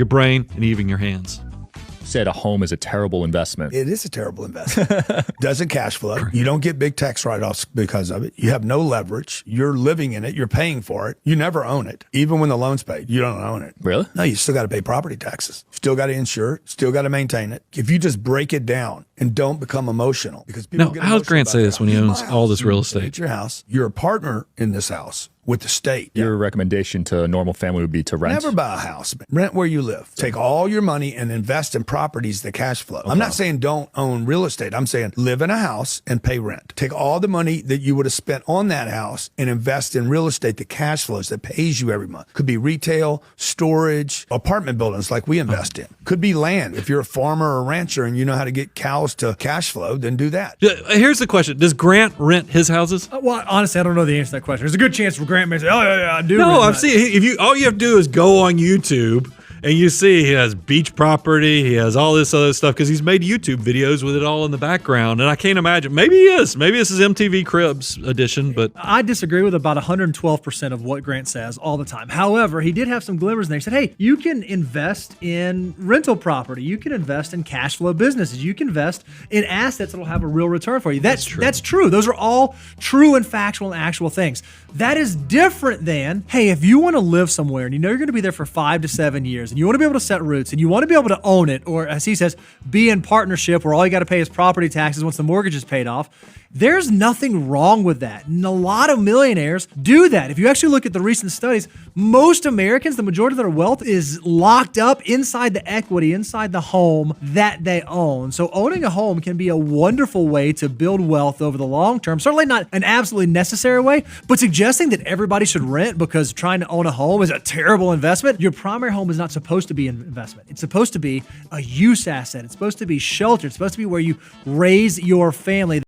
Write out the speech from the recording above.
your brain, and even your hands. Said a home is a terrible investment. It is a terrible investment. Doesn't cash flow. You don't get big tax write-offs because of it. You have no leverage. You're living in it. You're paying for it. You never own it. Even when the loan's paid, you don't own it. Really? No, you still got to pay property taxes. Still got to insure it. Still got to maintain it. If you just break it down and don't become emotional, because people Now, get how does emotional Grant about say that. this when he It's owns my all house. this real estate? It's your house. You're a partner in this house with the state. Your recommendation to a normal family would be to rent? Never buy a house. Rent where you live. Take all your money and invest in properties that cash flow. I'm not saying don't own real estate. I'm saying live in a house and pay rent. Take all the money that you would have spent on that house and invest in real estate that cash flows, that pays you every month. Could be retail, storage, apartment buildings like we invest in. Could be land. If you're a farmer or a rancher and you know how to get cows to cash flow, then do that. Here's the question. Does Grant rent his houses? Well, honestly, I don't know the answer to that question. There's a good chance Grant may say, "Oh yeah, I do." No, rent I'm mine." seeing. If you all you have to do is go on YouTube and you see he has beach property, he has all this other stuff because he's made YouTube videos with it all in the background. And I can't imagine. Maybe he is. Maybe this is MTV Cribs edition. But I disagree with about 112% of what Grant says all the time. However, he did have some glimmers in there. He said, hey, you can invest in rental property. You can invest in cash flow businesses. You can invest in assets that will have a real return for you. That's true. Those are all true and factual and actual things. That is different than, hey, if you want to live somewhere and you know you're going to be there for 5 to 7 years and you want to be able to set roots and you want to be able to own it, or as he says, be in partnership where all you got to pay is property taxes once the mortgage is paid off. There's nothing wrong with that. And a lot of millionaires do that. If you actually look at the recent studies, most Americans, the majority of their wealth is locked up inside the equity, inside the home that they own. So owning a home can be a wonderful way to build wealth over the long term. Certainly not an absolutely necessary way, but suggesting that everybody should rent because trying to own a home is a terrible investment. Your primary home is not supposed to be an investment. It's supposed to be a use asset. It's supposed to be shelter. It's supposed to be where you raise your family.